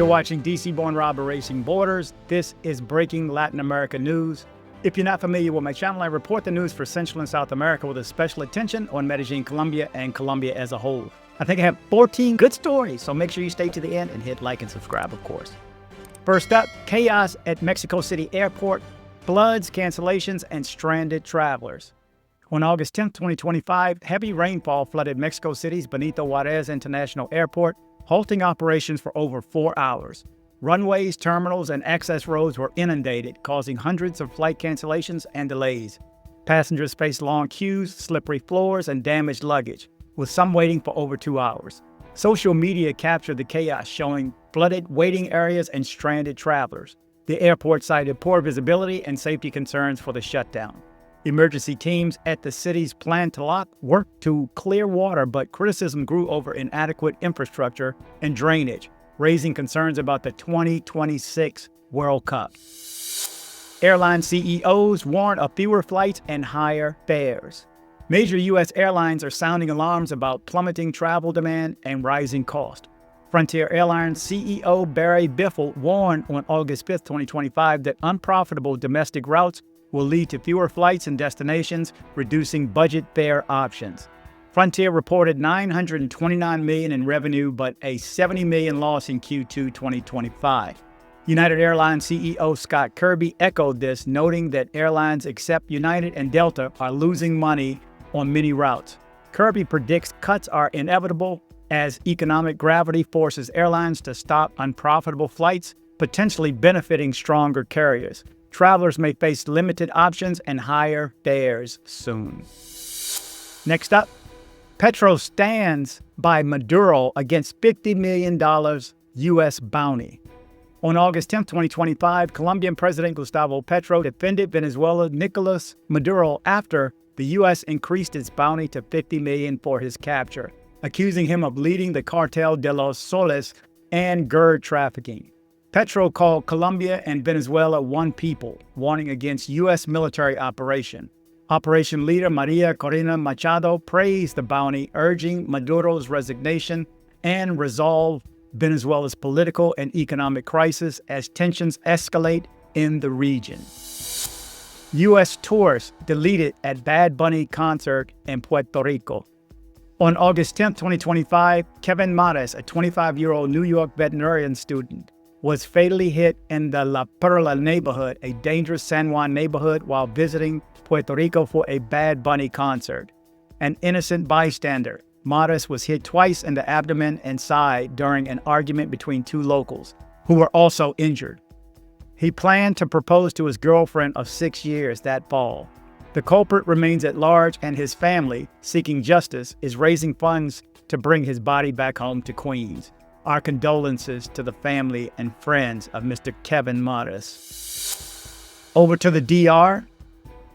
You're watching DC-born robber racing borders. This is breaking Latin America news. If you're not familiar with my channel, I report the news for Central and South America with a special attention on Medellín, Colombia, and Colombia as a whole. I think I have 14 good stories, so make sure you stay to the end and hit like and subscribe, of course. First up, chaos at Mexico City Airport, floods, cancellations, and stranded travelers. On August 10, 2025, heavy rainfall flooded Mexico City's Benito Juárez International Airport, halting operations for over 4 hours. Runways, terminals, and access roads were inundated, causing hundreds of flight cancellations and delays. Passengers faced long queues, slippery floors, and damaged luggage, with some waiting for over 2 hours. Social media captured the chaos, showing flooded waiting areas and stranded travelers. The airport cited poor visibility and safety concerns for the shutdown. Emergency teams at the city's Plantaloc worked to clear water, but criticism grew over inadequate infrastructure and drainage, raising concerns about the 2026 World Cup. Airline CEOs warn of fewer flights and higher fares. Major U.S. airlines are sounding alarms about plummeting travel demand and rising cost. Frontier Airlines CEO Barry Biffle warned on August 5, 2025 that unprofitable domestic routes will lead to fewer flights and destinations, reducing budget fare options. Frontier reported $929 million in revenue, but a $70 million loss in Q2 2025. United Airlines CEO Scott Kirby echoed this, noting that airlines except United and Delta are losing money on many routes. Kirby predicts cuts are inevitable as economic gravity forces airlines to stop unprofitable flights, potentially benefiting stronger carriers. Travelers may face limited options and higher fares soon. Next up, Petro stands by Maduro against $50 million U.S. bounty. On August 10, 2025, Colombian President Gustavo Petro defended Venezuela's Nicolás Maduro after the U.S. increased its bounty to $50 million for his capture, accusing him of leading the Cartel de los Soles and GERD trafficking. Petro called Colombia and Venezuela one people, warning against U.S. military operation. Operation leader Maria Corina Machado praised the bounty, urging Maduro's resignation and resolve Venezuela's political and economic crisis as tensions escalate in the region. U.S. tourists deleted at Bad Bunny concert in Puerto Rico. On August 10, 2025, Kevin Mares, a 25-year-old New York veterinarian student, was fatally hit in the La Perla neighborhood, a dangerous San Juan neighborhood, while visiting Puerto Rico for a Bad Bunny concert. An innocent bystander, Mares was hit twice in the abdomen and side during an argument between two locals, who were also injured. He planned to propose to his girlfriend of 6 years that fall. The culprit remains at large, and his family, seeking justice, is raising funds to bring his body back home to Queens. Our condolences to the family and friends of Mr. Kevin Mares. Over to the DR.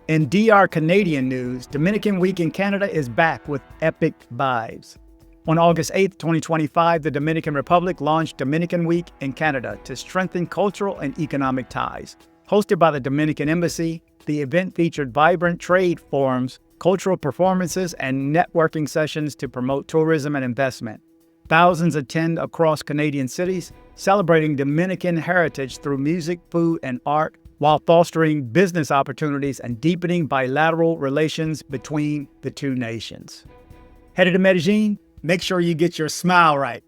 In DR Canadian news, Dominican Week in Canada is back with epic vibes. On August 8, 2025, the Dominican Republic launched Dominican Week in Canada to strengthen cultural and economic ties. Hosted by the Dominican Embassy, the event featured vibrant trade forums, cultural performances, and networking sessions to promote tourism and investment. Thousands attend across Canadian cities, celebrating Dominican heritage through music, food, and art, while fostering business opportunities and deepening bilateral relations between the two nations. Headed to Medellín? Make sure you get your smile right.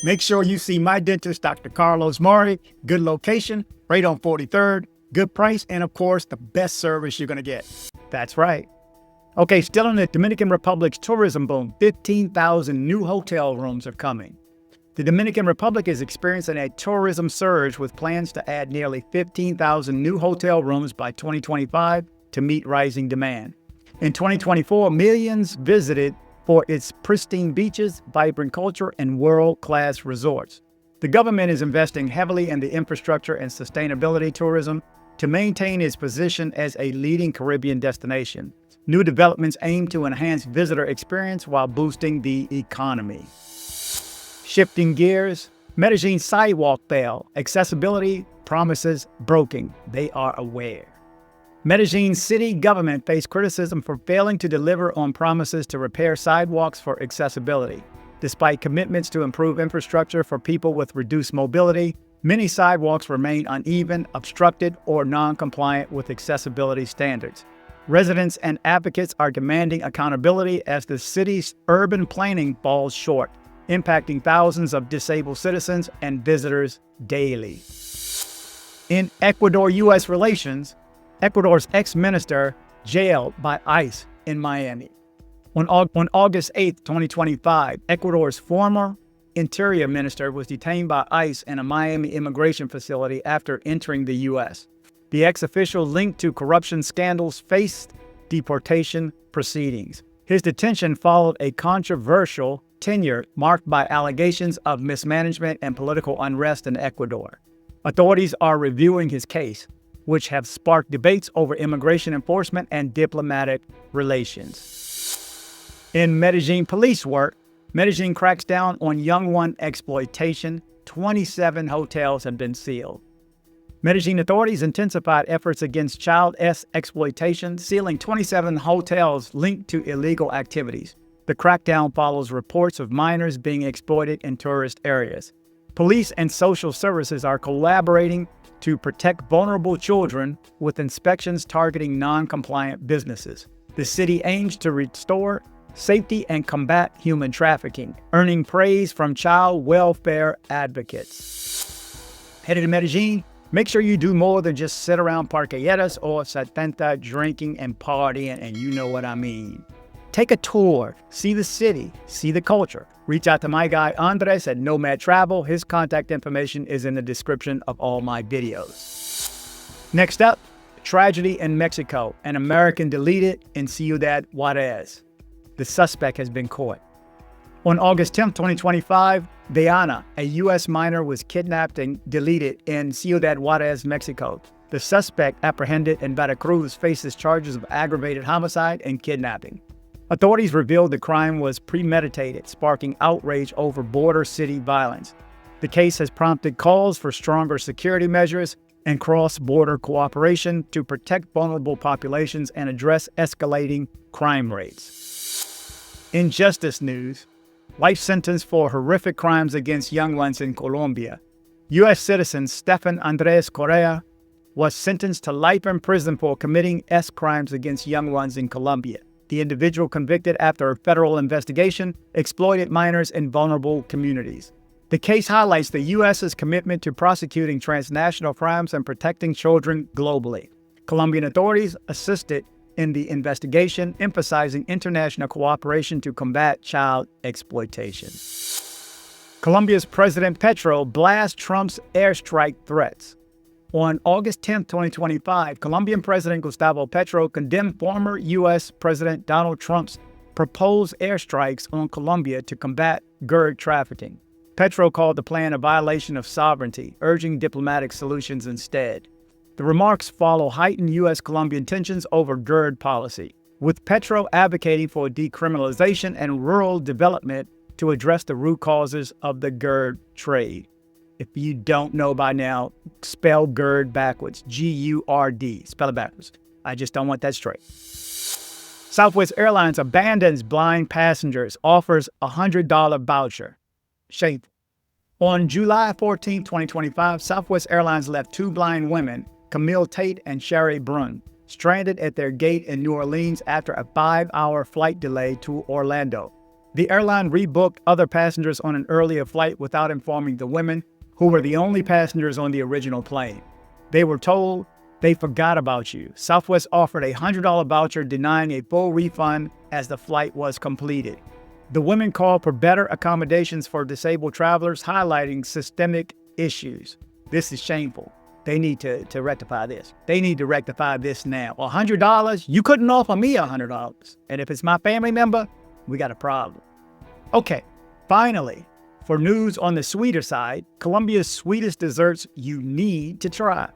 Make sure you see my dentist, Dr. Carlos Mori. Good location, right on 43rd, good price, and of course, the best service you're gonna get. That's right. Okay, still in the Dominican Republic's tourism boom, 15,000 new hotel rooms are coming. The Dominican Republic is experiencing a tourism surge with plans to add nearly 15,000 new hotel rooms by 2025 to meet rising demand. In 2024, millions visited for its pristine beaches, vibrant culture, and world-class resorts. The government is investing heavily in the infrastructure and sustainability tourism to maintain its position as a leading Caribbean destination. New developments aim to enhance visitor experience while boosting the economy. Shifting gears, Medellín sidewalk fail. Accessibility promises broken. They are aware. Medellín city government faced criticism for failing to deliver on promises to repair sidewalks for accessibility. Despite commitments to improve infrastructure for people with reduced mobility, many sidewalks remain uneven, obstructed, or non-compliant with accessibility standards. Residents and advocates are demanding accountability as the city's urban planning falls short, impacting thousands of disabled citizens and visitors daily. In Ecuador-U.S. relations, Ecuador's ex-minister jailed by ICE in Miami. On August 8, 2025, Ecuador's former Interior Minister was detained by ICE in a Miami immigration facility after entering the U.S. The ex-official linked to corruption scandals faced deportation proceedings. His detention followed a controversial tenure marked by allegations of mismanagement and political unrest in Ecuador. Authorities are reviewing his case, which have sparked debates over immigration enforcement and diplomatic relations. In Medellín police work, Medellín cracks down on young one exploitation. 27 hotels have been sealed. Medellín authorities intensified efforts against child exploitation, sealing 27 hotels linked to illegal activities. The crackdown follows reports of minors being exploited in tourist areas. Police and social services are collaborating to protect vulnerable children with inspections targeting non-compliant businesses. The city aims to restore safety and combat human trafficking, earning praise from child welfare advocates. Headed to Medellín, make sure you do more than just sit around parqueaderas or 70 drinking and partying, and you know what I mean. Take a tour, see the city, see the culture. Reach out to my guy Andres at Nomad Travel. His contact information is in the description of all my videos. Next up, tragedy in Mexico. An American deleted in Ciudad Juárez. The suspect has been caught. On August 10, 2025, Diana, a U.S. minor, was kidnapped and deleted in Ciudad Juárez, Mexico. The suspect, apprehended in Veracruz, faces charges of aggravated homicide and kidnapping. Authorities revealed the crime was premeditated, sparking outrage over border city violence. The case has prompted calls for stronger security measures and cross-border cooperation to protect vulnerable populations and address escalating crime rates. In justice news, life sentence for horrific crimes against young ones in Colombia. U.S. citizen Stefan Andres Correa was sentenced to life in prison for committing crimes against young ones in Colombia. The individual, convicted after a federal investigation, exploited minors in vulnerable communities. The case highlights the U.S.'s commitment to prosecuting transnational crimes and protecting children globally. Colombian authorities assisted in the investigation, emphasizing international cooperation to combat child exploitation. Colombia's President Petro blasts Trump's airstrike threats. On August 10, 2025, Colombian President Gustavo Petro condemned former U.S. President Donald Trump's proposed airstrikes on Colombia to combat GERD trafficking. Petro called the plan a violation of sovereignty, urging diplomatic solutions instead. The remarks follow heightened U.S.-Colombian tensions over GERD policy, with Petro advocating for decriminalization and rural development to address the root causes of the GERD trade. If you don't know by now, spell GERD backwards, G-U-R-D, spell it backwards. I just don't want that straight. Southwest Airlines abandons blind passengers, offers a $100 voucher. Shameful. On July 14, 2025, Southwest Airlines left two blind women, Camille Tate and Sherry Brun, stranded at their gate in New Orleans after a 5-hour flight delay to Orlando. The airline rebooked other passengers on an earlier flight without informing the women, who were the only passengers on the original plane. They were told they forgot about you. Southwest offered a $100 voucher, denying a full refund as the flight was completed. The women called for better accommodations for disabled travelers, highlighting systemic issues. This is shameful. They need to rectify this. They need to rectify this now. $100? You couldn't offer me $100. And if it's my family member, we got a problem. Okay, finally, for news on the sweeter side, Colombia's sweetest desserts you need to try.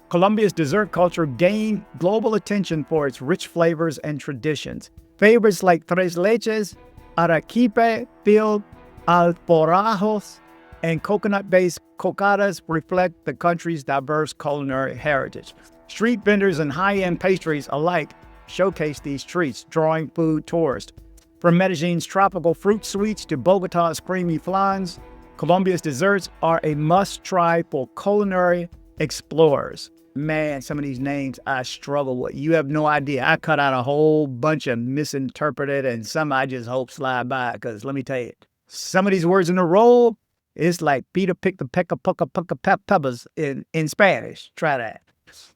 Colombia's dessert culture gained global attention for its rich flavors and traditions. Favorites like tres leches, arequipe, filled alforajos, and coconut-based cocadas reflect the country's diverse culinary heritage. Street vendors and high-end pastries alike showcase these treats, drawing food tourists. From Medellin's tropical fruit sweets to Bogota's creamy flans, Colombia's desserts are a must-try for culinary explorers. Man, some of these names I struggle with. You have no idea. I cut out a whole bunch of misinterpreted and some I just hope slide by because let me tell you, some of these words in a row, it's like Peter picked the pecker, pucka, pucka, peppers in Spanish. Try that.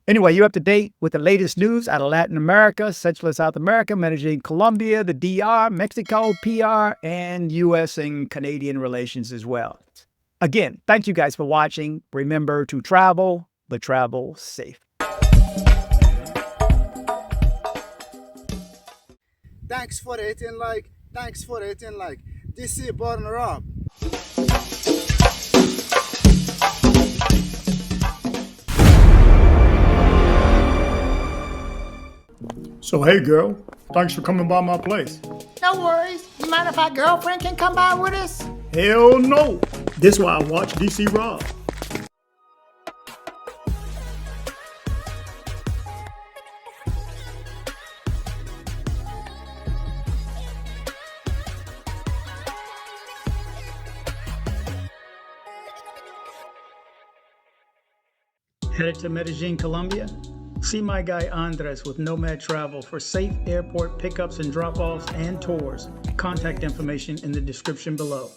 Anyway, you're up to date with the latest news out of Latin America, Central and South America, Medellín, Colombia, the DR, Mexico, PR, and U.S. and Canadian relations as well. Again, thank you guys for watching. Remember to travel, but travel safe. Thanks for hitting like. Thanks for hitting like. This is Burner Up. So, hey, girl, thanks for coming by my place. No worries. You mind if our girlfriend can come by with us? Hell no. This is why I watch DC Rob. Headed to Medellín, Colombia? See my guy Andres with Nomad Travel for safe airport pickups and drop-offs and tours. Contact information in the description below.